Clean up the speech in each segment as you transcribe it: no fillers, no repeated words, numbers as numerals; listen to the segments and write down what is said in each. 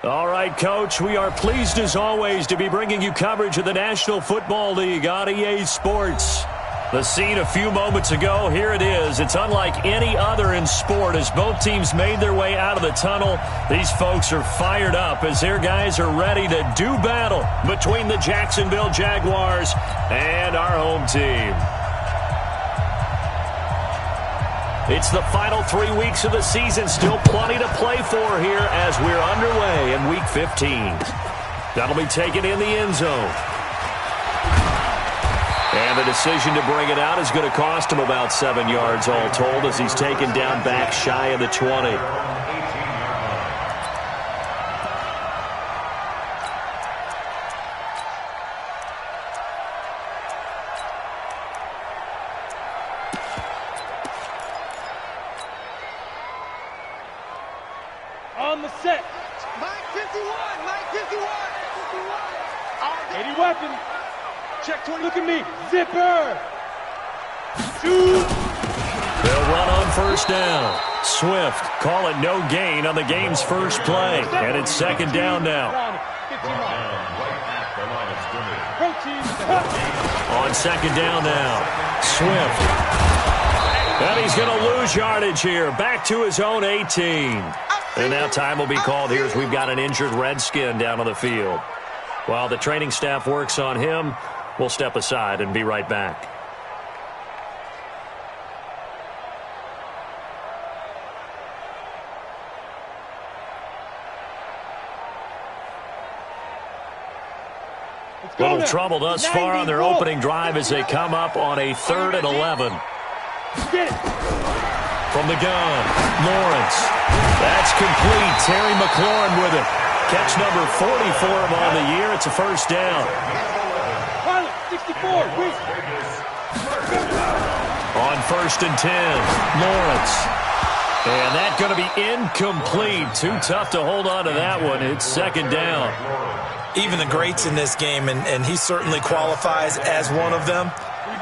All right, Coach, we are pleased as always to be bringing you coverage of the National Football League on EA Sports. The scene a few moments ago, here it is. It's unlike any other in sport as both teams made their way out of the tunnel. These folks are fired up as their guys are ready to do battle between the Jacksonville Jaguars and our home team. It's the final 3 weeks of the season. Still plenty to play for here as we're underway in Week 15. That'll be taken in the end zone. And the decision to bring it out is going to cost him about 7 yards all told as he's taken down back shy of the 20. On the set. Mike 51, Mike 51. 80 weapon. Check 20. Look at me. Zipper. Shoot. They'll run on first down. Swift call it no gain on the game's first play. And it's second down now. On second down now. Swift. And he's going to lose yardage here. Back to his own 18. And now time will be called here as we've got an injured Redskin down on the field. While the training staff works on him, we'll step aside and be right back. Little trouble thus far on their opening drive as they come up on a 3rd and 11. From the gun, Lawrence. That's complete. Terry McLaurin with it. Catch number 40 for him on the year. It's a first down. 64. On 1st and 10, Lawrence. And that's going to be incomplete. Too tough to hold on to that one. It's second down. Even the greats in this game, and he certainly qualifies as one of them,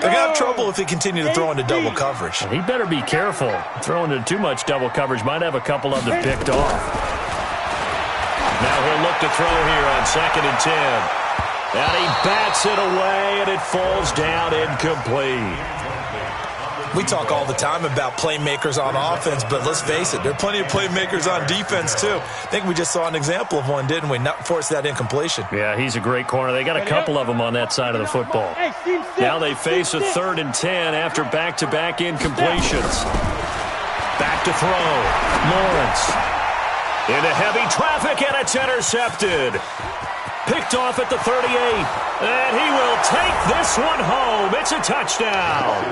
they're going to have trouble if they continue to throw into double coverage. He better be careful. Throwing into too much double coverage might have a couple of them picked off. Now he'll look to throw here on 2nd and 10. And he bats it away, and it falls down incomplete. We talk all the time about playmakers on offense, but let's face it, there are plenty of playmakers on defense, too. I think we just saw an example of one, didn't we? Not force that incompletion. Yeah, he's a great corner. They got a couple of them on that side of the football. Now they face a 3rd and 10 after back-to-back incompletions. Back to throw. Lawrence. Into heavy traffic, and it's intercepted. Picked off at the 38. And he will take this one home. It's a touchdown.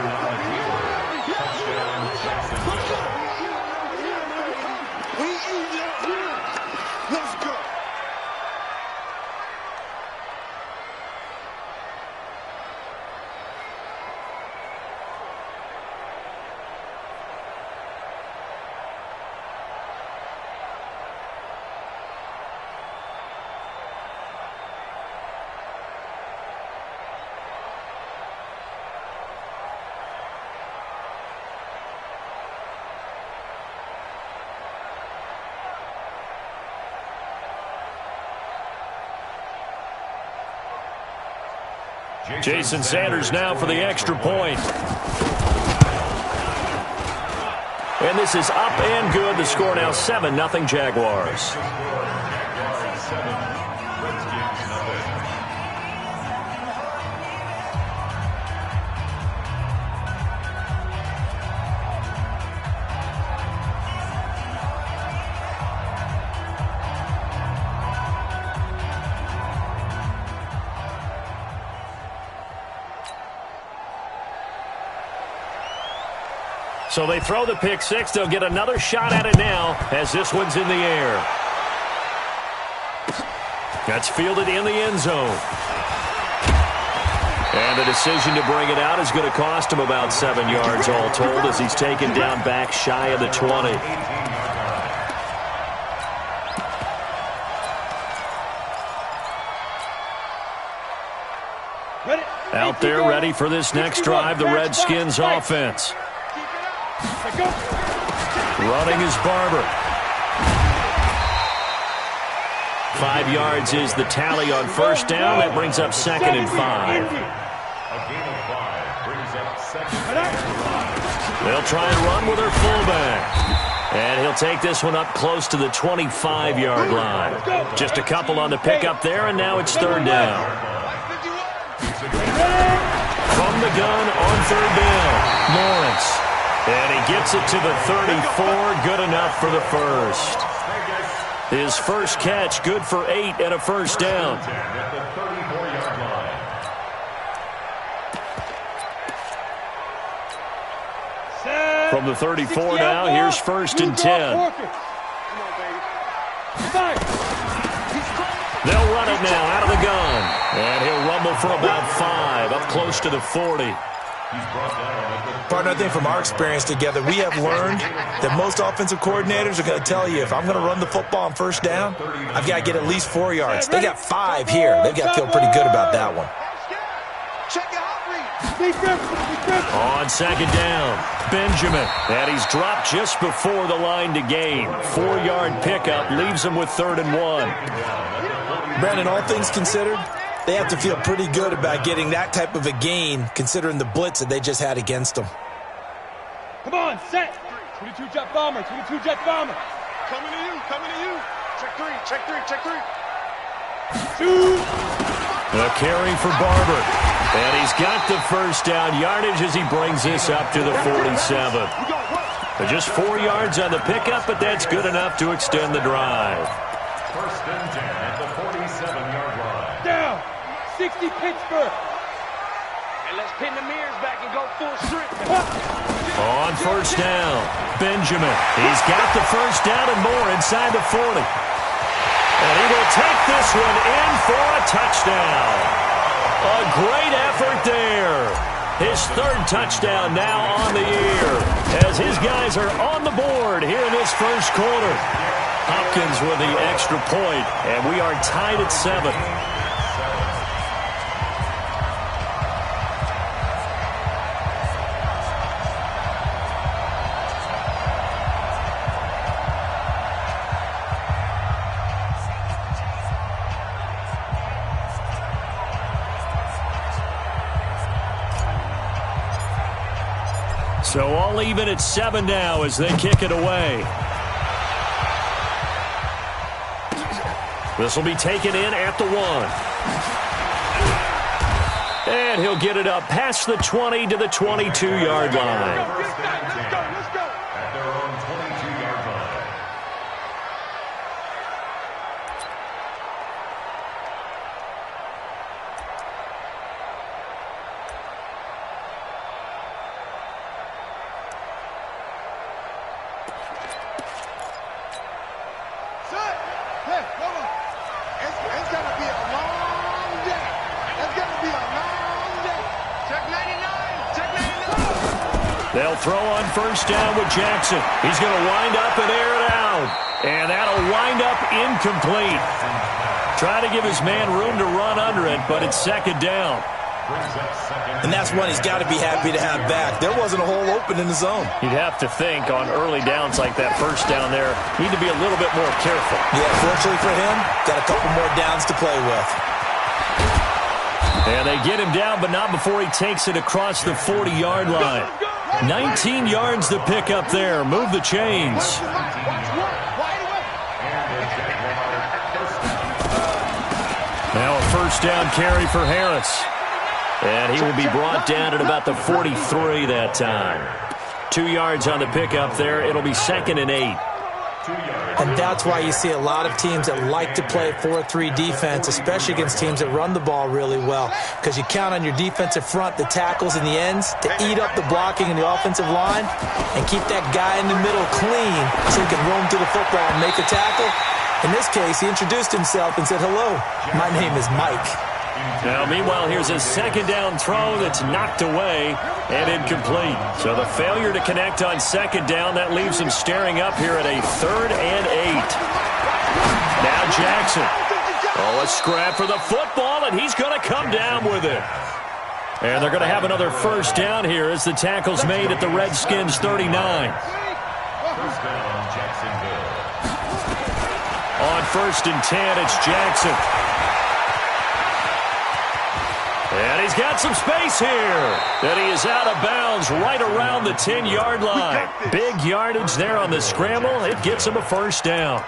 Jason Sanders now for the extra point. And this is up and good. The score now 7-0 Jaguars. So they throw the pick six. They'll get another shot at it now as this one's in the air. That's fielded in the end zone. And the decision to bring it out is going to cost him about 7 yards all told as he's taken down back shy of the 20. Out there ready for this next drive, the Redskins offense. Running is Barber. 5 yards is the tally on first down. That brings up 2nd and 5. A gain of 5 brings up 2nd and 5. They'll try and run with their fullback. And he'll take this one up close to the 25-yard line. Just a couple on the pickup there, and now it's 3rd down. From the gun on 3rd down, Lawrence. And he gets it to the 34, good enough for the first. His first catch, good for 8 and a first down. From the 34 now, here's 1st and 10. They'll run it now out of the gun. And he'll rumble for about 5, up close to the 40. Partner, I think from our experience together, we have learned that most offensive coordinators are going to tell you, if I'm going to run the football on first down, I've got to get at least 4 yards. They got 5 here. They've got to feel pretty good about that one. On 2nd down, Benjamin. And he's dropped just before the line to gain. 4-yard pickup leaves him with 3rd and 1. Brandon, all things considered, they have to feel pretty good about getting that type of a gain, considering the blitz that they just had against them. Come on, set. 22 jet bomber, 22 jet bomber. Coming to you, coming to you. Check 3, check 3, check 3. Shoot. A carry for Barber. And he's got the first down yardage as he brings this up to the 47. Just 4 yards on the pickup, but that's good enough to extend the drive. 1st and 10 at the 47-yard line. Down. 60 Pittsburgh. And let's pin the mirrors back and go full strip. On 1st down, Benjamin. He's got the first down and more inside the 40. And he will take this one in for a touchdown. A great effort there. His 3rd touchdown now on the year as his guys are on the board here in this first quarter. Hopkins with the extra point, and we are tied at 7. So all even at 7 now as they kick it away. This will be taken in at the 1. And he'll get it up past the 20 to the 22-yard line. Let's go. At their own 22-yard line. Hey, hold on. It's going to be a long day. It's going to be a long day. Check 99. Check 99. They'll throw on 1st down with Jackson. He's going to wind up and air it out. And that'll wind up incomplete. Try to give his man room to run under it, but it's 2nd down. And that's one he's got to be happy to have back. There wasn't a hole open in the zone. You'd have to think on early downs like that 1st down there, need to be a little bit more careful. Yeah, fortunately for him, got a couple more downs to play with. And they get him down, but not before he takes it across the 40-yard line. 19 yards to pick up there. Move the chains. Now a 1st down carry for Harris. And he will be brought down at about the 43 that time. 2 yards on the pickup there. It'll be 2nd and 8. And that's why you see a lot of teams that like to play 4-3 defense, especially against teams that run the ball really well, because you count on your defensive front, the tackles and the ends, to eat up the blocking in the offensive line and keep that guy in the middle clean so he can roam through the football and make a tackle. In this case, he introduced himself and said, "Hello, my name is Mike." Now, meanwhile, here's a 2nd down throw that's knocked away and incomplete. So the failure to connect on 2nd down, that leaves him staring up here at a 3rd and 8. Now Jackson. Oh, a scrap for the football, and he's going to come down with it. And they're going to have another 1st down here as the tackle's made at the Redskins' 39. 1st down, Jacksonville. On 1st and 10, it's Jackson. And he's got some space here. And he is out of bounds right around the 10-yard line. Big yardage there on the scramble. It gets him a first down.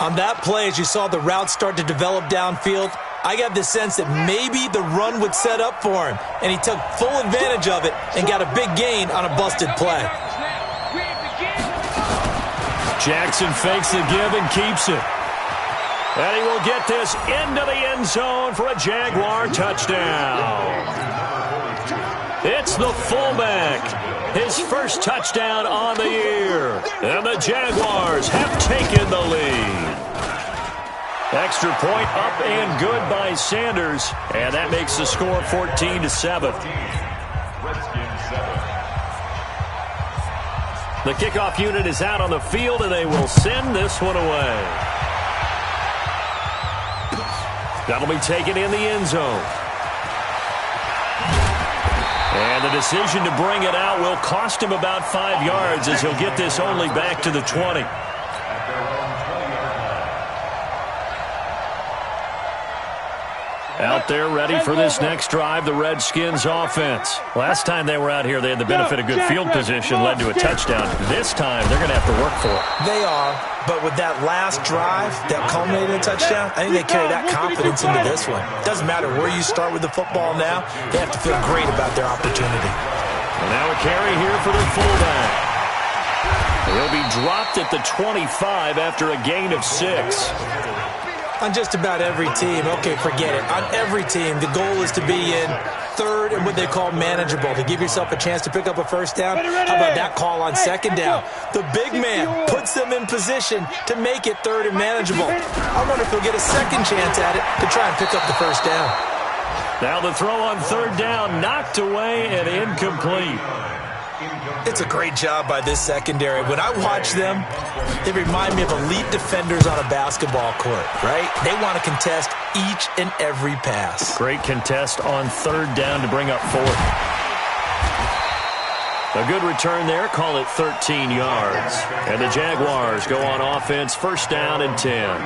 On that play, as you saw the route start to develop downfield, I got the sense that maybe the run would set up for him, and he took full advantage of it and got a big gain on a busted play. Jackson fakes the give and keeps it. And he will get this into the end zone for a Jaguar touchdown. It's the fullback. His first touchdown on the year. And the Jaguars have taken the lead. Extra point up and good by Sanders. And that makes the score 14-7. The kickoff unit is out on the field, and they will send this one away. That'll be taken in the end zone. And the decision to bring it out will cost him about 5 yards, as he'll get this only back to the 20. Out there ready for this next drive, the Redskins offense. Last time they were out here, they had the benefit of good field position, led to a touchdown. This time, they're going to have to work for it. They are, but with that last drive that culminated in a touchdown, I think they carry that confidence into this one. Doesn't matter where you start with the football now, they have to feel great about their opportunity. And now a carry here for the fullback. He'll be dropped at the 25 after a gain of 6. On just about every team, okay, forget it. On every team, the goal is to be in third and what they call manageable, to give yourself a chance to pick up a first down. How about that call on second down? The big man puts them in position to make it third and manageable. I wonder if he'll get a second chance at it to try and pick up the first down. Now the throw on third down, knocked away and incomplete. It's a great job by this secondary. When I watch them, they remind me of elite defenders on a basketball court, right? They want to contest each and every pass. Great contest on third down to bring up fourth. A good return there, call it 13 yards. And the Jaguars go on offense, first down and 10.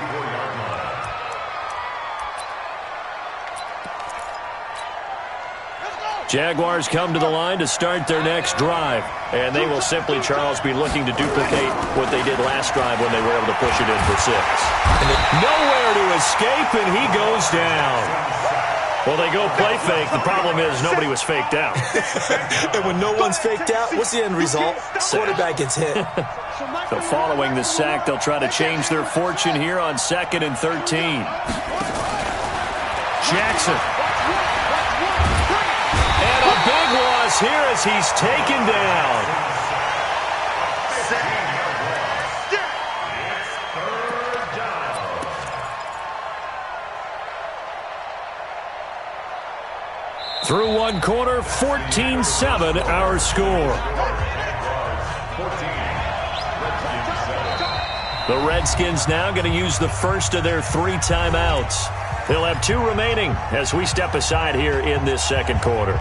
Jaguars come to the line to start their next drive. And they will simply, Charles, be looking to duplicate what they did last drive when they were able to push it in for 6. Nowhere to escape, and he goes down. Well, they go play fake. The problem is nobody was faked out. And when no one's faked out, what's the end result? Quarterback gets hit. So following the sack, they'll try to change their fortune here on 2nd and 13. Jackson. And a big loss here as he's taken down. Through one quarter, 14-7 our score. The Redskins now going to use the first of their 3 timeouts. They'll have 2 remaining as we step aside here in this second quarter.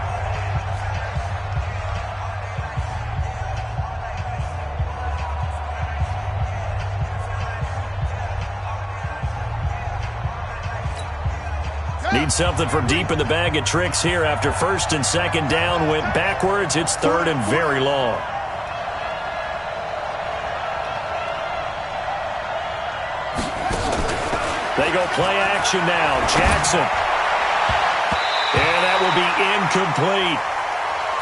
Need something from deep in the bag of tricks here after first and second down went backwards. It's third and very long. They go play action now. Jackson. And that will be incomplete.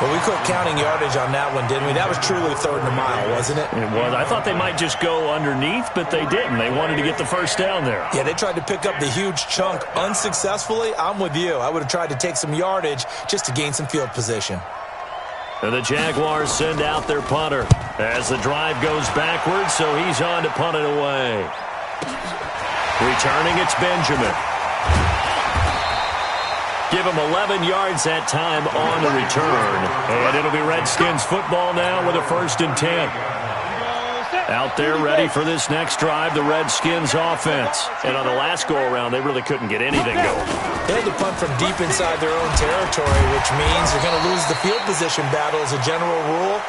Well, we quit counting yardage on that one, didn't we? That was truly third and a mile, wasn't it? It was. I thought they might just go underneath, but they didn't. They wanted to get the first down there. Yeah, they tried to pick up the huge chunk unsuccessfully. I'm with you. I would have tried to take some yardage just to gain some field position. And the Jaguars send out their punter as the drive goes backwards, so he's on to punt it away. Returning, it's Benjamin. Give him 11 yards that time on the return. And it'll be Redskins football now with a 1st and 10. Out there ready for this next drive, the Redskins offense. And on the last go-around, they really couldn't get anything going. They had to punt from deep inside their own territory, which means you're going to lose the field position battle as a general rule.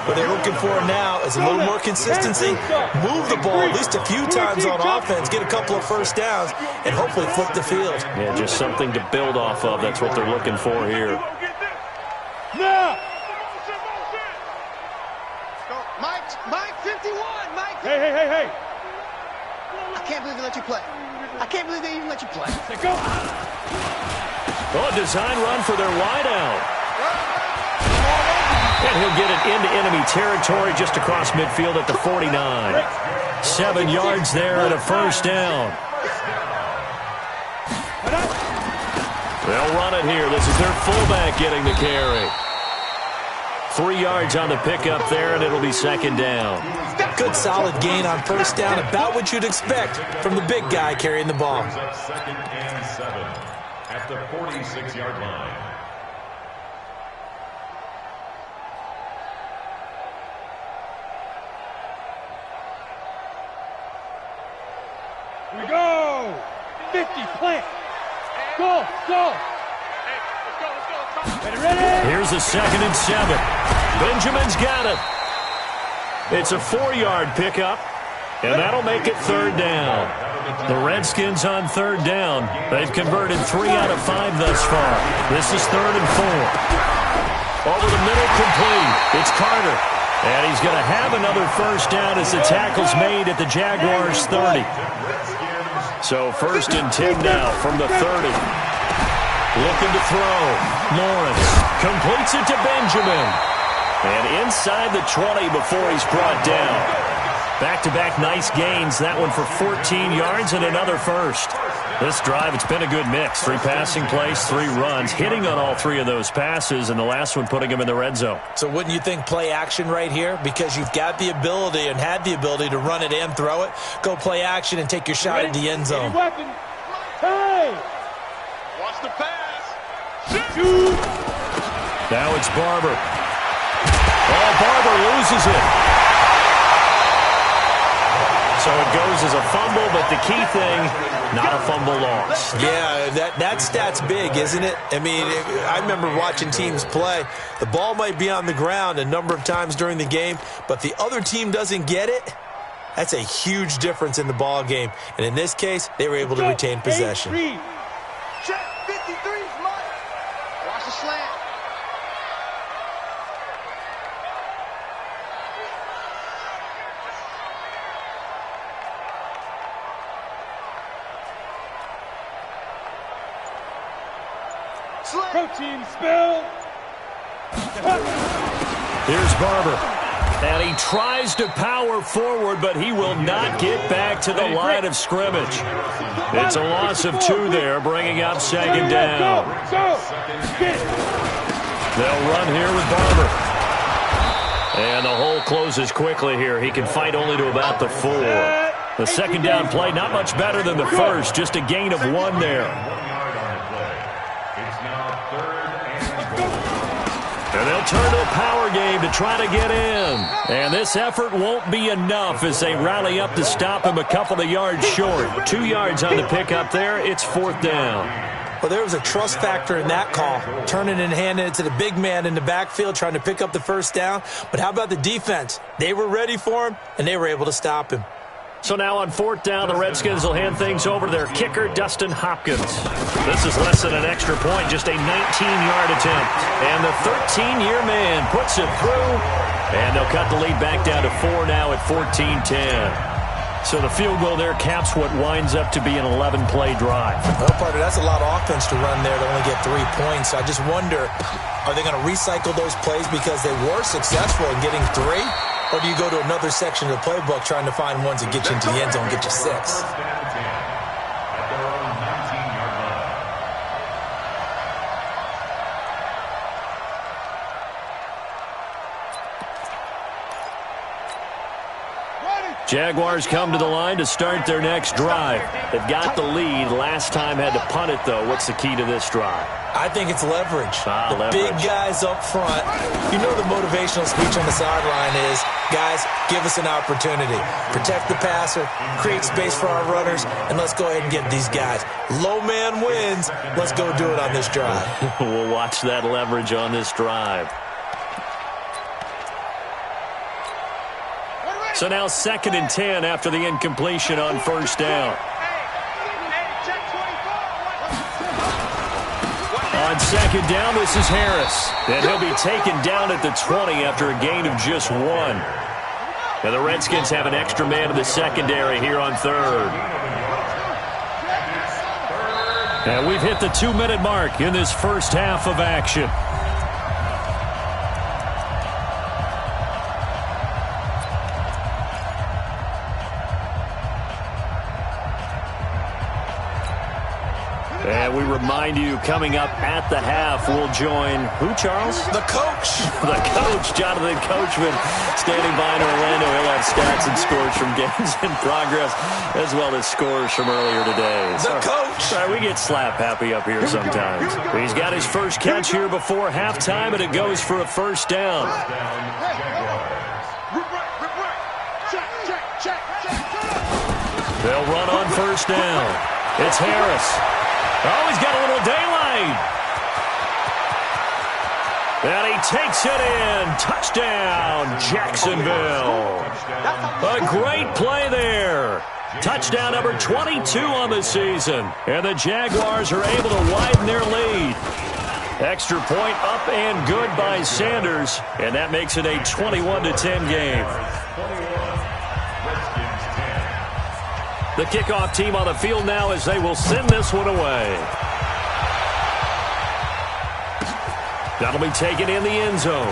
What they're looking for now is a little more consistency, move the ball at least a few times on offense, get a couple of first downs, and hopefully flip the field. Yeah, just something to build off of. That's what they're looking for here. Now! Mike 51, Mike. Hey. I can't believe they let you play. I can't believe they even let you play. Let's go. Oh, design run for their wideout. And he'll get it into enemy territory just across midfield at the 49. 7 yards there and a first down. They'll run it here. This is their fullback getting the carry. 3 yards on the pickup there, and it'll be second down. Good solid gain on first down, about what you'd expect from the big guy carrying the ball. Second and 7 at the 46-yard line. Here we go. 50, plant. Go. Ready. Here's a 2nd and 7. Benjamin's got it. It's a 4-yard pickup, and that'll make it 3rd down. The Redskins on 3rd down. They've converted 3 out of 5 thus far. This is 3rd and 4. Over the middle, complete. It's Carter. And he's going to have another first down as the tackle's made at the Jaguars' 30. So 1st and 10 now from the 30. Looking to throw. Lawrence completes it to Benjamin. And inside the 20 before he's brought down. Back-to-back nice gains. That one for 14 yards and another first. This drive, it's been a good mix. 3 passing plays, 3 runs, hitting on all 3 of those passes, and the last one putting him in the red zone. So wouldn't you think play action right here? Because you've got the ability and had the ability to run it and throw it. Go play action and take your shot at the end zone. Weapon. Hey. Watch the pass. Shoot. Now it's Barber. Oh, Barber loses it. So it goes as a fumble, but the key thing, not a fumble loss. Yeah, that stat's big, isn't it? I mean, I remember watching teams play. The ball might be on the ground a number of times during the game, but the other team doesn't get it. That's a huge difference in the ball game. And in this case, they were able to retain possession. Check 53, Mike. Watch the slant. Protein spill. Here's Barber. And he tries to power forward, but he will not get back to the line of scrimmage. It's a loss of 2 there, bringing up 2nd down. They'll run here with Barber. And the hole closes quickly here. He can fight only to about the 4. The 2nd down play, not much better than the first, just a gain of 1 there. And they'll turn to a power game to try to get in. And this effort won't be enough as they rally up to stop him a couple of yards short. 2 yards on the pickup there. It's 4th down. Well, there was a trust factor in that call. Turning and handing it to the big man in the backfield, trying to pick up the first down. But how about the defense? They were ready for him, and they were able to stop him. So now on 4th down, the Redskins will hand things over to their kicker, Dustin Hopkins. This is less than an extra point, just a 19-yard attempt. And the 13-year man puts it through, and they'll cut the lead back down to 4 now at 14-10. So the field goal there caps what winds up to be an 11-play drive. Well, partner, that's a lot of offense to run there to only get 3 points. I just wonder, are they going to recycle those plays because they were successful in getting 3? Or do you go to another section of the playbook trying to find ones that get you into the end zone and get you 6? Ready. Jaguars come to the line to start their next drive. They've got the lead. Last time had to punt it, though. What's the key to this drive? I think it's leverage. Leverage. Big guys up front. You know the motivational speech on the sideline is, guys, give us an opportunity. Protect the passer, create space for our runners, and let's go ahead and get these guys. Low man wins. Let's go do it on this drive. We'll watch that leverage on this drive. So now 2nd and 10 after the incompletion on first down. On 2nd down, this is Harris. And he'll be taken down at the 20 after a gain of just 1. Now the Redskins have an extra man in the secondary here on 3rd. And we've hit the 2-minute mark in this first half of action. And we remind you, coming up at the half, we'll join who, Charles? The coach. The coach, Jonathan Coachman, standing by in Orlando. He'll have stats and scores from games in progress, as well as scores from earlier today. The coach. Sorry, we get slap happy up here sometimes. He's got his first catch here before halftime, and it goes for a first down. They'll run on first down. It's Harris. Oh, he's got a little daylight. And he takes it in. Touchdown, Jacksonville. A great play there. Touchdown number 22 on the season. And the Jaguars are able to widen their lead. Extra point up and good by Sanders. And that makes it a 21-10 game. The kickoff team on the field now as they will send this one away. That'll be taken in the end zone.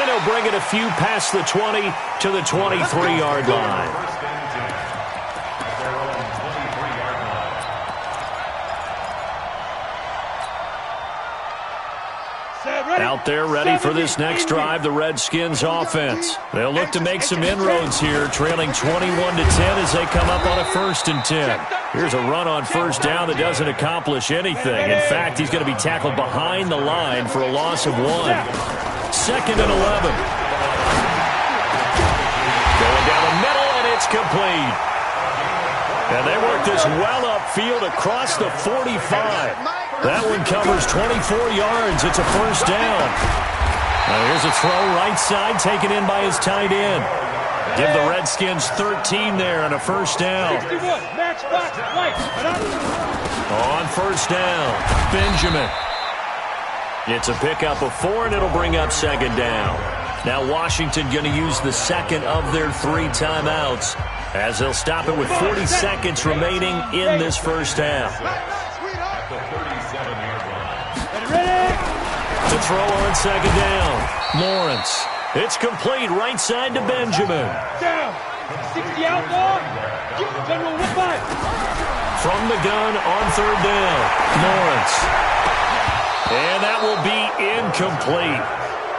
And he'll bring it a few past the 20 to the 23-yard line. Out there ready for this next drive, the Redskins offense. They'll look to make some inroads here, trailing 21-10 as they come up on a 1st and 10. Here's a run on first down that doesn't accomplish anything. In fact, he's going to be tackled behind the line for a loss of 1. 2nd and 11. Going down the middle, and it's complete. And they work this well upfield across the 45. That one covers 24 yards. It's a first down. Now here's a throw right side taken in by his tight end. Give the Redskins 13 there and a first down. On first down, Benjamin. It's a pickup of 4, and it'll bring up 2nd down. Now Washington going to use the 2nd of their 3 timeouts as they'll stop it with 40 seconds remaining in this first half. To throw on 2nd down, Lawrence. It's complete right side to Benjamin. Down. 60 out ball. From the gun on 3rd down, Lawrence. And that will be incomplete.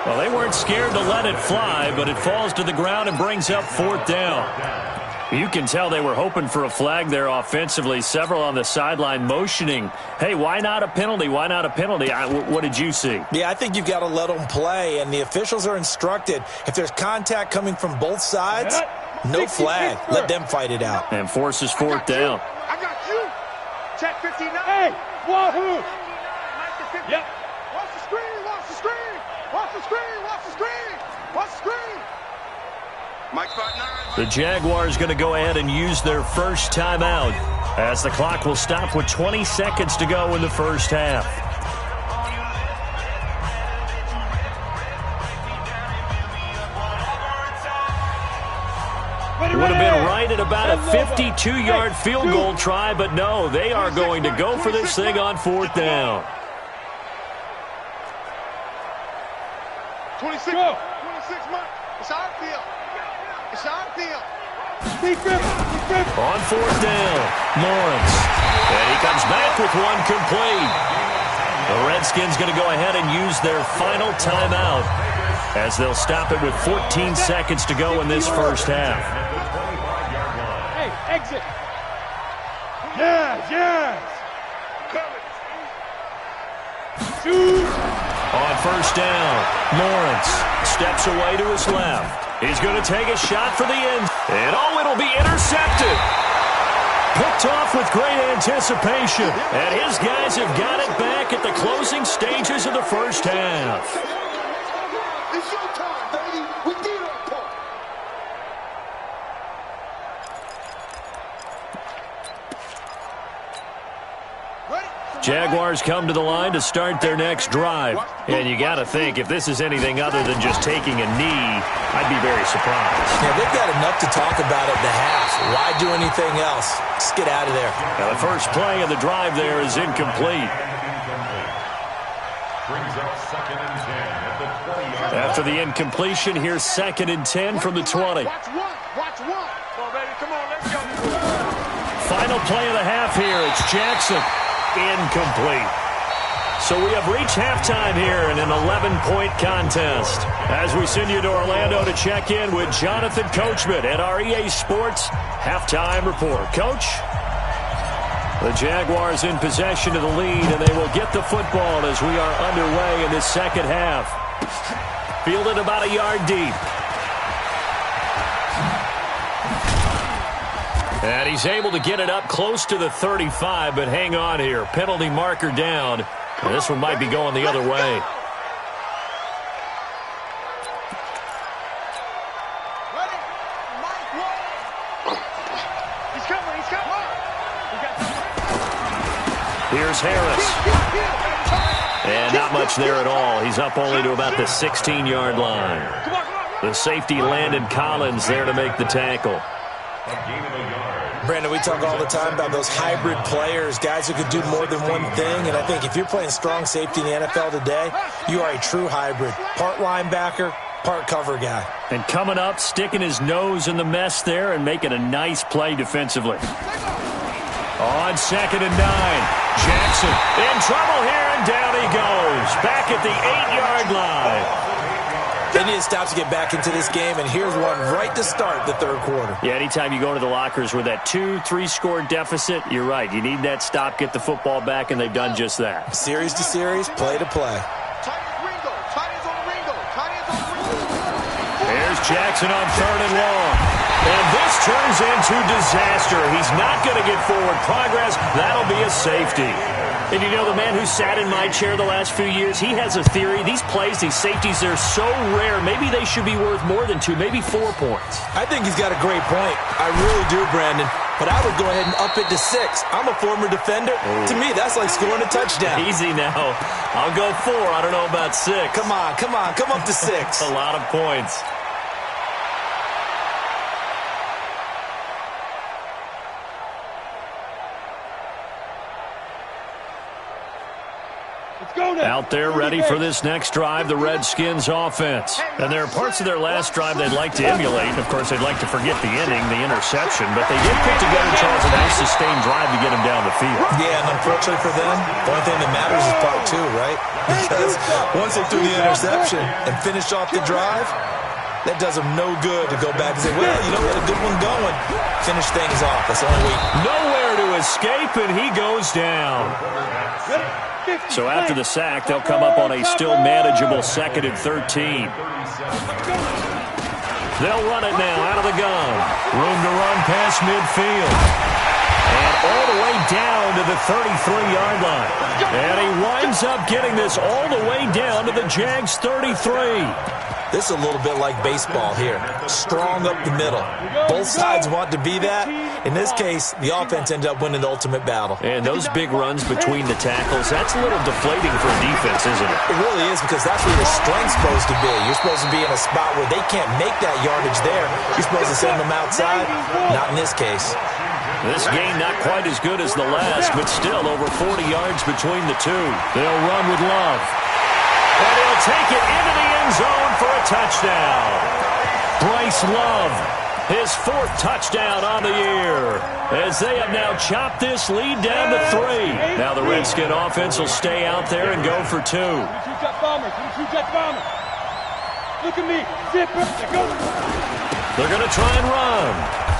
Well, they weren't scared to let it fly, but it falls to the ground and brings up 4th down. You can tell they were hoping for a flag there offensively. Several on the sideline motioning, hey, why not a penalty? Why not a penalty? What did you see? Yeah, I think you've got to let them play, and the officials are instructed. If there's contact coming from both sides, no flag. Let them fight it out. And forces 4th down. I got you. Check 59. Hey, wahoo. Yep. Watch the screen. Watch the screen. Watch the screen. Watch the screen. Watch the screen. Mike spot 9. The Jaguars going to go ahead and use their first timeout as the clock will stop with 20 seconds to go in the first half. Would have been right at about a 52-yard field goal try, but no, they are going to go for this thing on 4th down. 26 months. It's our field. It's our field. On 4th down, Lawrence. And he comes back with one complete. The Redskins going to go ahead and use their final timeout as they'll stop it with 14 seconds to go in this first half. Hey, exit. Yes, yes. Shoot. On first down, Lawrence steps away to his left. He's going to take a shot for the end. And, oh, it'll be intercepted. Picked off with great anticipation. And his guys have got it back at the closing stages of the first half. It's your time, baby. We did our part. Jaguars come to the line to start their next drive. And you got to think, if this is anything other than just taking a knee, I'd be very surprised. Yeah, they've got enough to talk about at the half. Why do anything else? Just get out of there. Now, the first play of the drive there is incomplete. Brings up 2nd and 10 at the 20-yard line. After the incompletion, here's 2nd and 10 from the 20. Watch one. Watch one. Come on, baby. Come on. Let's go. Final play of the half here. It's Jackson. Incomplete. So we have reached halftime here in an 11-point contest. As we send you to Orlando to check in with Jonathan Coachman at our EA Sports Halftime Report. Coach? The Jaguars in possession of the lead, and they will get the football as we are underway in this second half. Fielded about a yard deep. And he's able to get it up close to the 35, but hang on here. Penalty marker down. And this one might be going the other way. Ready? He's coming. He's coming. Here's Harris. And not much there at all. He's up only to about the 16-yard line. The safety, Landon Collins, there to make the tackle. Brandon, we talk all the time about those hybrid players, guys who could do more than one thing. And I think if you're playing strong safety in the NFL today, you are a true hybrid. Part linebacker, part cover guy. And coming up, sticking his nose in the mess there and making a nice play defensively. On 2nd and 9, Jackson in trouble here, and down he goes. Back at the 8-yard line. They need to stop to get back into this game, and here's one right to start the third quarter. Yeah, anytime you go to the lockers with that 2-3 score deficit, you're right. You need that stop, get the football back, and they've done just that. Series to series, play to play. There's Jackson on 3rd and long. And this turns into disaster. He's not going to get forward progress. That'll be a safety. And you know, the man who sat in my chair the last few years, he has a theory. These plays, these safeties, they're so rare. Maybe they should be worth more than 2, maybe 4 points. I think he's got a great point. I really do, Brandon. But I would go ahead and up it to 6. I'm a former defender. To me, that's like scoring a touchdown. Easy now. I'll go 4. I don't know about 6. Come on. Come up to 6. A lot of points. Out there ready for this next drive, the Redskins offense. And there are parts of their last drive they'd like to emulate. Of course, they'd like to forget the inning, the interception, but they did put together, Charles, a nice sustained drive to get them down the field. Yeah, and unfortunately for them, the only thing that matters is part 2, right? Because once they threw the interception and finished off the drive, that does them no good to go back and say, well, you know, we had a good one going. Finish things off. That's the only way. Nowhere to escape, and he goes down. So after the sack, they'll come up on a still manageable 2nd and 13. They'll run it now out of the gun. Room to run past midfield. And all the way down to the 33-yard line. And he winds up getting this all the way down to the Jags 33. This is a little bit like baseball here. Strong up the middle. Both sides want to be that. In this case, the offense ended up winning the ultimate battle. And those big runs between the tackles, that's a little deflating for a defense, isn't it? It really is, because that's where your strength's supposed to be. You're supposed to be in a spot where they can't make that yardage there. You're supposed to send them outside. Not in this case. This game not quite as good as the last, but still over 40 yards between the two. They'll run with Love. And he'll take it into the end zone for a touchdown. Bryce Love, his 4th touchdown on the year, as they have now chopped this lead down to 3. Now the Redskin offense will stay out there and go for 2. Look at me. Zipper. Go. They're going to try and run.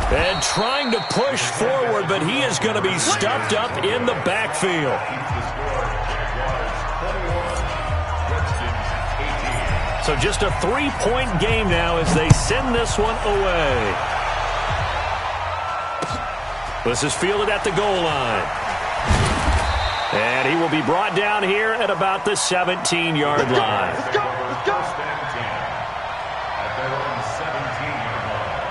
And trying to push forward, but he is going to be stuffed up in the backfield. So just a 3-point game now as they send this one away. This is fielded at the goal line. And he will be brought down here at about the 17-yard line. Let's go. Let's go. At their own 17-yard line.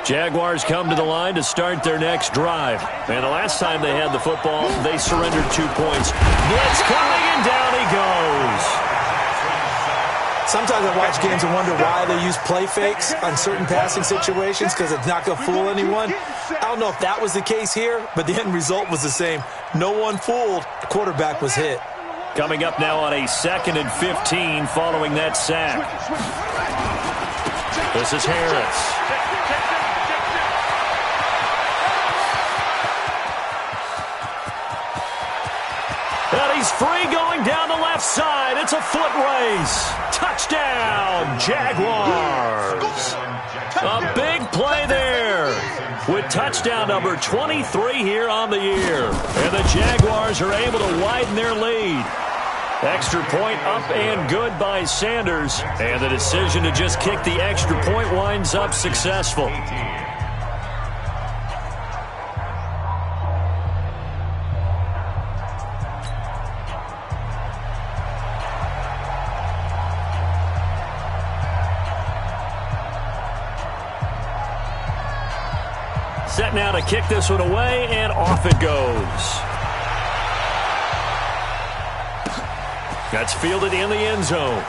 Jaguars come to the line to start their next drive. And the last time they had the football, they surrendered 2 points. Blitz coming, and down he goes. Sometimes I watch games and wonder why they use play fakes on certain passing situations because it's not going to fool anyone. I don't know if that was the case here, but the end result was the same. No one fooled. The quarterback was hit. Coming up now on a 2nd and 15 following that sack. This is Harris. And he's free going down the left side. It's a foot race. Touchdown, Jaguars. A big play there with touchdown number 23 here on the year. And the Jaguars are able to widen their lead. Extra point up and good by Sanders. And the decision to just kick the extra point winds up successful. Set now to kick this one away, and off it goes. That's fielded in the end zone.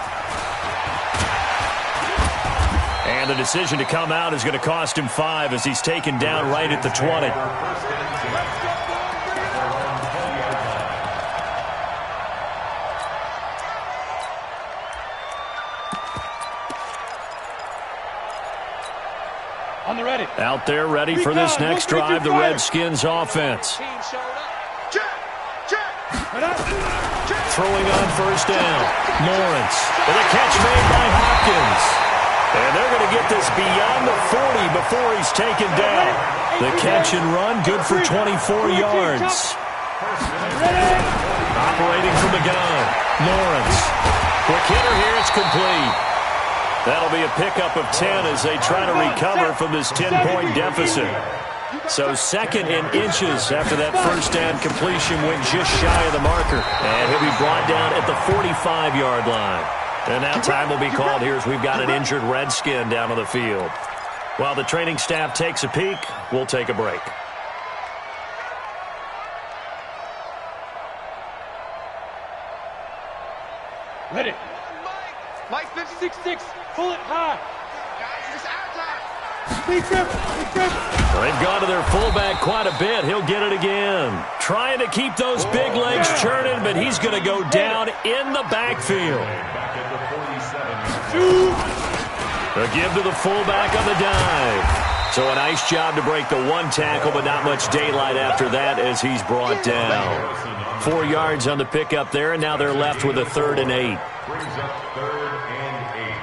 And the decision to come out is going to cost him 5 as he's taken down right at the 20. On the ready. Out there ready for this next drive, the Redskins offense. Throwing on first down. Lawrence with a catch made by Hopkins. And they're going to get this beyond the 40 before he's taken down. The catch and run, good for 24 yards. Operating from the gun. Lawrence. Quick hitter here, it's complete. That'll be a pickup of 10 as they try to recover from this 10-point deficit. So 2nd and inches after that first down completion went just shy of the marker. And he'll be brought down at the 45-yard line. And now time will be called here as we've got an injured Redskin down on the field. While the training staff takes a peek, we'll take a break. Ready. Mike 6-6. Pull it high. Guys, it's our time. Big dribble. Big dribble. They've gone to their fullback quite a bit. He'll get it again. Trying to keep those big legs churning, but he's going to go down in the backfield. A give to the fullback on the dive. So a nice job to break the one tackle, but not much daylight after that as he's brought down. 4 yards on the pickup there, and now they're left with a 3rd and 8. Brings up 3rd and 8.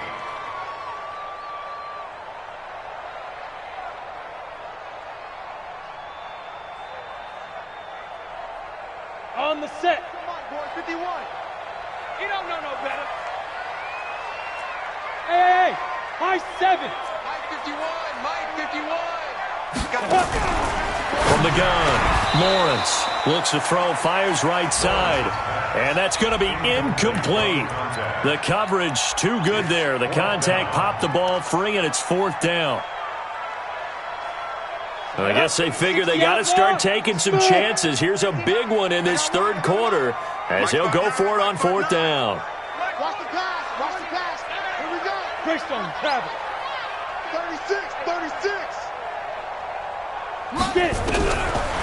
On the set. Come on, boy, 51. You don't know no better. Hey, high 7. Mike 51. Mike 51. From the gun, Lawrence looks to throw, fires right side. And that's going to be incomplete. The coverage too good there. The contact popped the ball free, and it's 4th down. I guess they figure they got to start taking some chances. Here's a big one in this 3rd quarter as he'll go for it on 4th down. Watch the pass. Watch the pass. Here we go. Greystone travel. 36. Get it.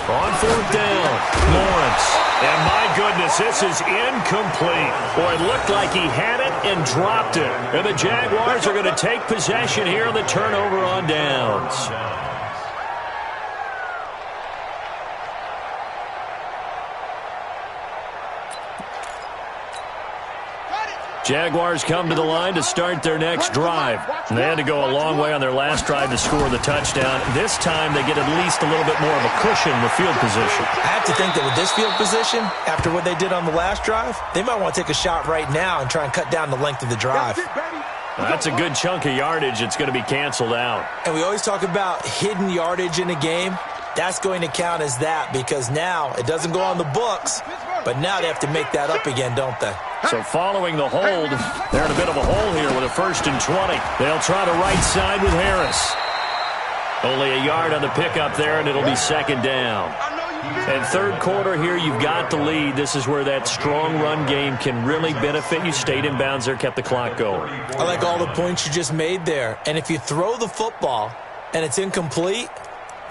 On 4th down, Lawrence. And my goodness, this is incomplete. Boy, it looked like he had it and dropped it. And the Jaguars are going to take possession here on the turnover on downs. Jaguars come to the line to start their next drive. They had to go a long way on their last drive to score the touchdown. This time they get at least a little bit more of a cushion with field position. I have to think that with this field position, after what they did on the last drive, they might want to take a shot right now and try and cut down the length of the drive. That's a good chunk of yardage. It's going to be canceled out. And we always talk about hidden yardage in a game. That's going to count as that because now it doesn't go on the books, but now they have to make that up again, don't they? So following the hold, they're in a bit of a hole here with a 1st and 20. They'll try the right side with Harris. Only a yard on the pickup there, and it'll be 2nd down. And 3rd quarter here, you've got the lead. This is where that strong run game can really benefit you. Stayed in bounds there, kept the clock going. I like all the points you just made there. And if you throw the football and it's incomplete,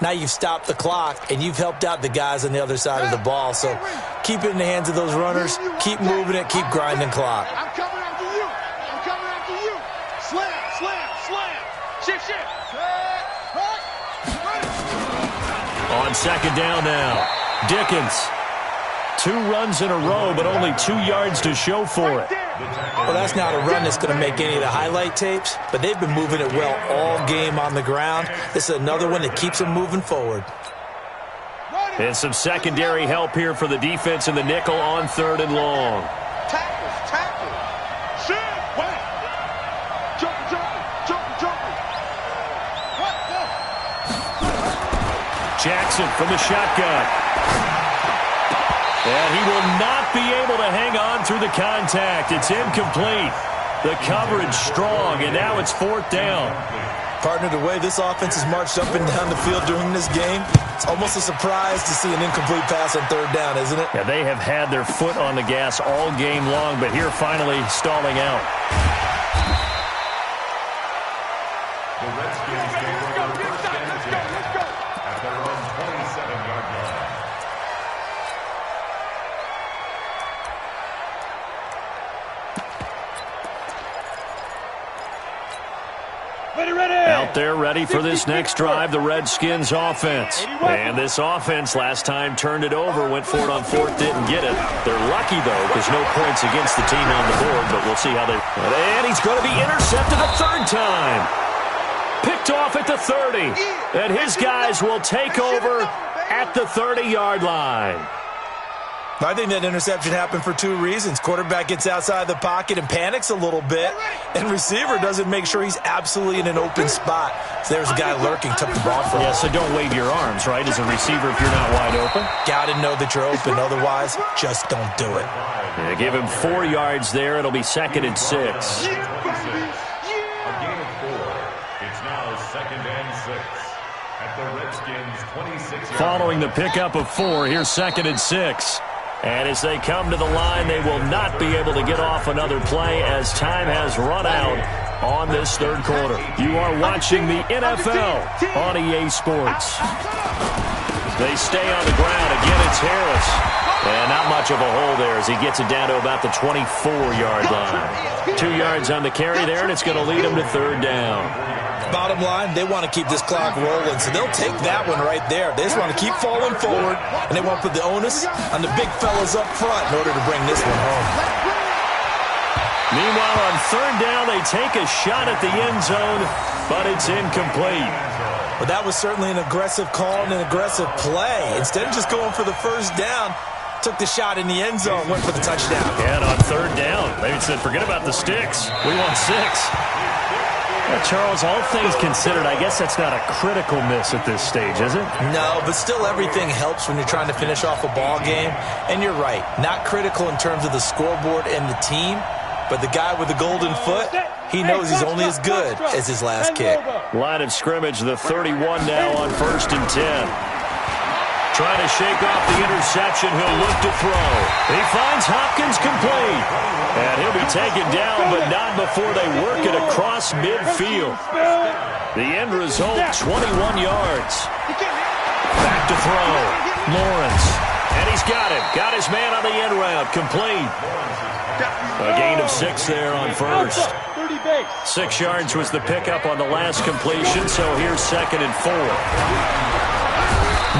now you've stopped the clock, and you've helped out the guys on the other side of the ball. So keep it in the hands of those runners. Keep moving it. Keep grinding clock. I'm coming after you. I'm coming after you. Slam, slam, slam. Shift, shift. On 2nd down now, Dickens. 2 runs in a row, but only 2 yards to show for it. Well, that's not a run that's going to make any of the highlight tapes, but they've been moving it well all game on the ground. This is another one that keeps them moving forward. And some secondary help here for the defense in the nickel on 3rd and long. Tackles, tackles. Shit, wait. Jumping, jumping, jumping, jumping. What the? Jackson from the shotgun. And he will not be able to hang on through the contact. It's incomplete. The coverage strong, and now it's 4th down. Partner, the way this offense has marched up and down the field during this game, it's almost a surprise to see an incomplete pass on 3rd down, isn't it? Yeah, they have had their foot on the gas all game long, but here finally stalling out. The Redskins take over 1st and 10 at their own 27-yard line. Out there ready for this next drive, the Redskins offense. And this offense last time turned it over, went for it on 4th, didn't get it. They're lucky, though, because no points against the team on the board, but we'll see how they... And he's going to be intercepted a 3rd time. Picked off at the 30. And his guys will take over at the 30-yard line. I think that interception happened for 2 reasons. Quarterback gets outside the pocket and panics a little bit, and receiver doesn't make sure he's absolutely in an open spot. So there's a guy lurking, took the ball from him. Yeah, so don't wave your arms, right, as a receiver if you're not wide open. Got to know that you're open. Otherwise, just don't do it. Yeah, give him 4 yards there. It'll be 2nd and 6. A gain of 4. It's now 2nd and 6 at the Redskins' 26-yard line. Following the pickup of 4, here's 2nd and 6. And as they come to the line, they will not be able to get off another play as time has run out on this 3rd quarter. You are watching the NFL on EA Sports. They stay on the ground. Again, it's Harris. And not much of a hole there as he gets it down to about the 24-yard line. 2 yards on the carry there, and it's going to lead him to 3rd down. Bottom line, they want to keep this clock rolling, so they'll take that one right there. They just want to keep falling forward, and they want to put the onus on the big fellas up front in order to bring this one home. Meanwhile, on 3rd down, they take a shot at the end zone, but it's incomplete. But that was certainly an aggressive call and an aggressive play. Instead of just going for the 1st down, took the shot in the end zone, went for the touchdown. And on 3rd down, they said, forget about the sticks. We want 6. Well, Charles, all things considered, I guess that's not a critical miss at this stage, is it? No, but still everything helps when you're trying to finish off a ball game. And you're right, not critical in terms of the scoreboard and the team, but the guy with the golden foot, he knows he's only as good as his last kick. Line of scrimmage, the 31 now on 1st and 10. Trying to shake off the interception. He'll look to throw. He finds Hopkins complete. And he'll be taken down, but not before they work it across midfield. The end result, 21 yards. Back to throw. Lawrence. And he Got his man on the in route, complete. A gain of 6 there on first. 30 base. 6 yards was the pickup on the last completion, so here's 2nd and 4.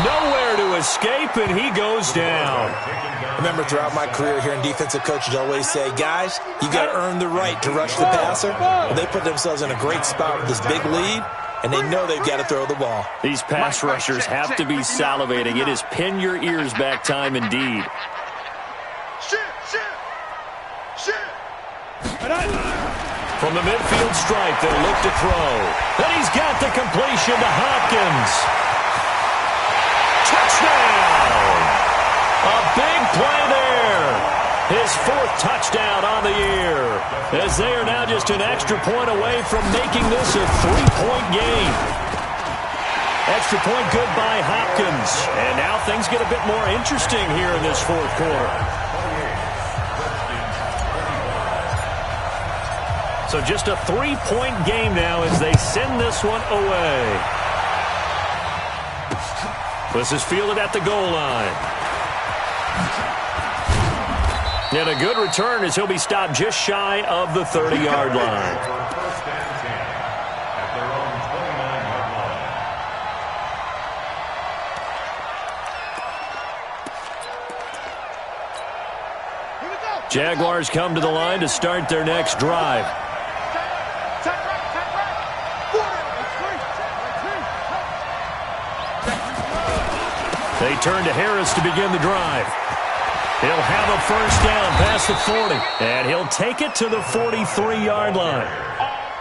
Nowhere to escape, and he goes down. Remember, throughout my career here in defensive coaches always say, guys, you got to earn the right to rush the passer. Well, they put themselves in a great spot with this big lead, and they know they've got to throw the ball. These pass rushers have to be salivating. It is pin your ears back time indeed. From the midfield stripe, they'll look to throw. And he's got the completion to Hopkins. Touchdown! A big play there. His 4th touchdown on the year. As they are now just an extra point away from making this a 3-point game. Extra point good by Hopkins. And now things get a bit more interesting here in this 4th quarter. So just a 3-point game now as they send this one away. This is fielded at the goal line. And a good return as he'll be stopped just shy of the 30-yard line. First and 10 at their own 29-yard line. Jaguars come to the line to start their next drive. They turn to Harris to begin the drive. He'll have a first down past the 40, and he'll take it to the 43-yard line.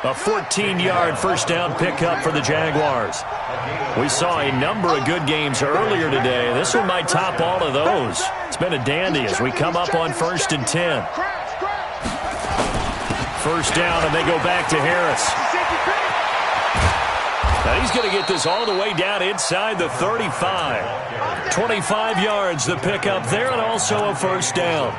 A 14-yard first down pickup for the Jaguars. We saw a number of good games earlier today. This one might top all of those. It's been a dandy as we come up on 1st and 10. First down, and they go back to Harris. Now he's going to get this all the way down inside the 35. 25 yards the pickup there, and also a first down.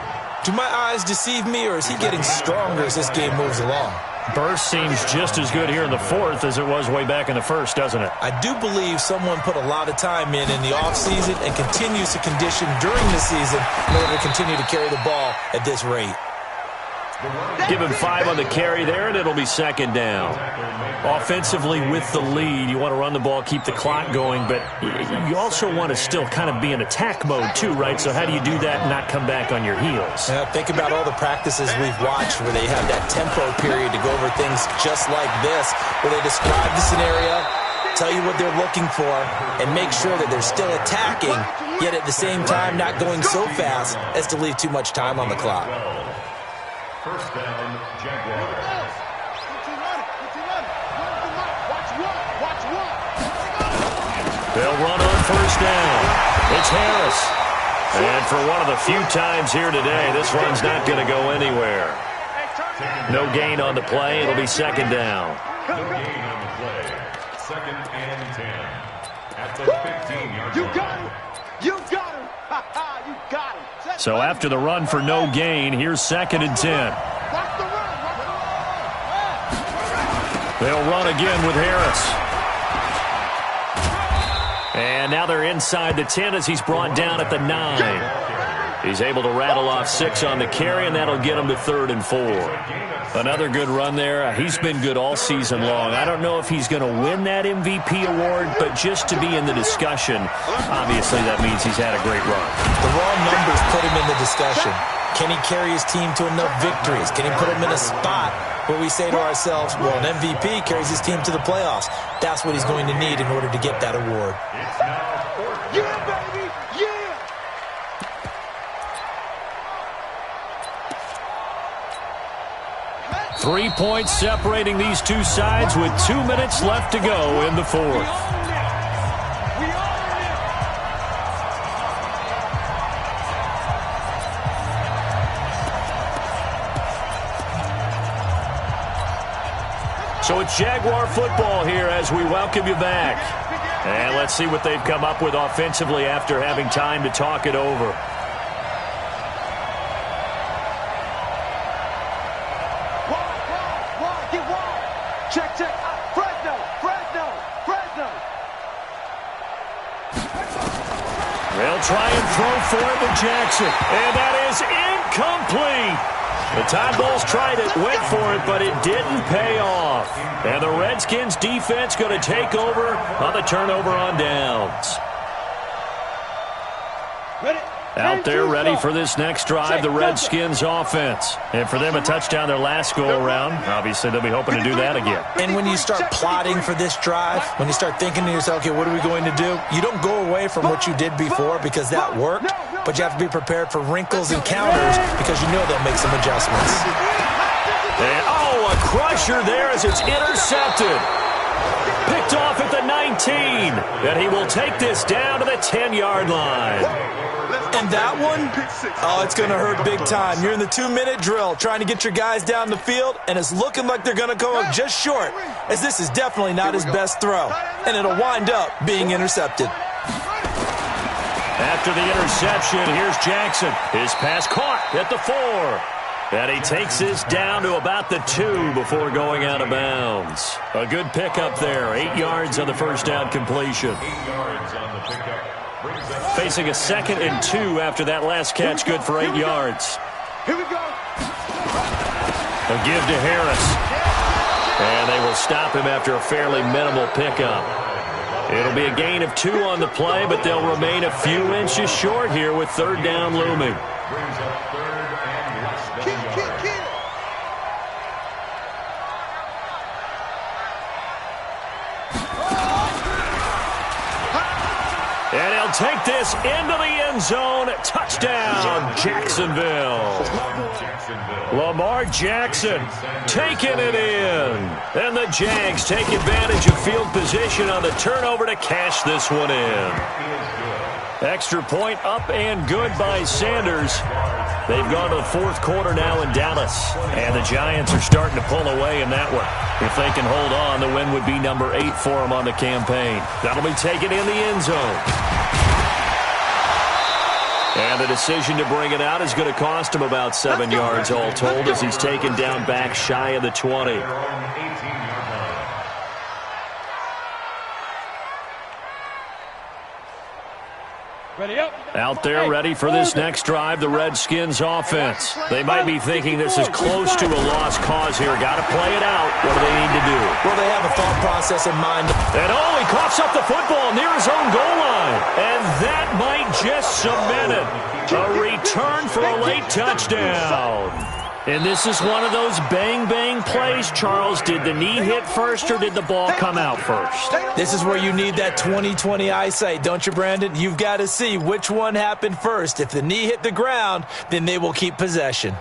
Do my eyes deceive me, or is he getting stronger as this game moves along? Burst seems just as good here in the 4th as it was way back in the 1st, doesn't it? I do believe someone put a lot of time in the offseason and continues to condition during the season in order to continue to carry the ball at this rate. Give him 5 on the carry there, and it'll be 2nd down. Offensively with the lead, you want to run the ball, keep the clock going, but you also want to still kind of be in attack mode too, right? So how do you do that and not come back on your heels? Think about all the practices we've watched where they have that tempo period to go over things just like this, where they describe the scenario, tell you what they're looking for, and make sure that they're still attacking, yet at the same time not going so fast as to leave too much time on the clock. First down, Jaguars. They'll run on first down. It's Harris. And for one of the few times here today, this run's not going to go anywhere. No gain on the play. It'll be 2nd down. No gain on the play. 2nd and 10 at the 15-yard line. You got him. You got him. You got him. So after the run for no gain, here's 2nd and 10. Watch the run. They'll run again with Harris. And now they're inside the 10 as he's brought down at the 9. He's able to rattle off 6 on the carry, and that'll get him to 3rd and 4. Another good run there. He's been good all season long. I don't know if he's going to win that MVP award, but just to be in the discussion, obviously that means he's had a great run. The raw numbers put him in the discussion. Can he carry his team to enough victories? Can he put him in a spot where we say to ourselves, well, an MVP carries his team to the playoffs. That's what he's going to need in order to get that award. Yeah, baby. Yeah. 3 points separating these two sides with 2 minutes left to go in the 4th. So it's Jaguar football here as we welcome you back. And let's see what they've come up with offensively after having time to talk it over. Wide, get wide. Check. Fresno. They'll try and throw for it with Jackson. And that is incomplete. The Tide Bulls tried it, went for it, but it didn't pay off. And the Redskins defense going to take over on the turnover on downs. Out there ready for this next drive, the Redskins offense. And for them, a touchdown their last go-around. Obviously, they'll be hoping to do that again. And when you start plotting for this drive, when you start thinking to yourself, okay, what are we going to do? You don't go away from what you did before because that worked, but you have to be prepared for wrinkles and counters because you know they'll make some adjustments. And, a crusher there as it's intercepted. Picked off at the 19. And he will take this down to the 10-yard line. And that one, it's going to hurt big time. You're in the 2-minute drill trying to get your guys down the field, and it's looking like they're going to come up just short, as this is definitely not his best throw. And it'll wind up being intercepted. After the interception, here's Jackson. His pass caught at the 4. And he takes this down to about the 2 before going out of bounds. A good pickup there. 8 yards on the first down completion. 8 yards on the pickup. Facing a 2nd and 2 after that last catch, good for 8 yards. Here we go. A give to Harris. And they will stop him after a fairly minimal pickup. It'll be a gain of 2 on the play, but they'll remain a few inches short here with 3rd down looming. Brings up 3rd and less than a yard. And he'll take this into the end zone. Touchdown, Jacksonville. Lamar Jackson taking it in. And the Jags take advantage of field position on the turnover to cash this one in. Extra point up and good by Sanders. They've gone to the 4th quarter now in Dallas. And the Giants are starting to pull away in that one. If they can hold on, the win would be number 8 for them on the campaign. That'll be taken in the end zone. And the decision to bring it out is going to cost him about 7 yards all told as he's taken down back shy of the 20. Out there ready for this next drive, the Redskins offense. They might be thinking this is close to a lost cause here. Got to play it out. What do they need to do? Well, they have a thought process in mind. And he coughs up the football near his own goal line. And that might just cement it. A return for a late touchdown. And this is one of those bang-bang plays, Charles. Did the knee hit first or did the ball come out first? This is where you need that 20/20 eyesight, don't you, Brandon? You've got to see which one happened first. If the knee hit the ground, then they will keep possession.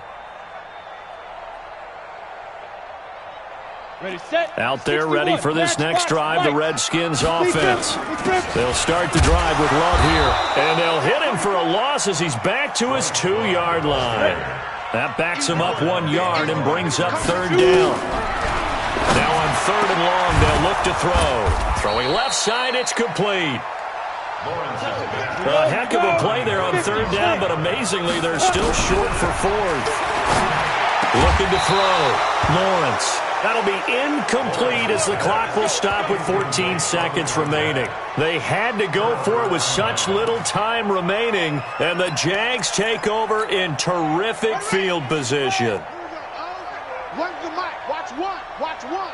Out there ready for this next drive, the Redskins offense. They'll start the drive with Love here. And they'll hit him for a loss as he's back to his 2-yard line. That backs him up 1 yard and brings up 3rd down. Now on 3rd and long, they'll look to throw. Throwing left side, it's complete. A heck of a play there on 3rd down, but amazingly, they're still short for 4th. Looking to throw. Lawrence. That'll be incomplete as the clock will stop with 14 seconds remaining. They had to go for it with such little time remaining, and the Jags take over in terrific field position. One's the mic. Watch one. Watch one.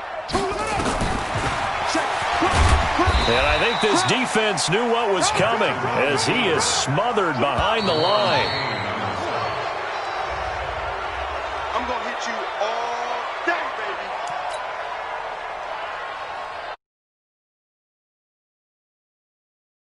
And I think this defense knew what was coming as he is smothered behind the line. I'm going to hit you all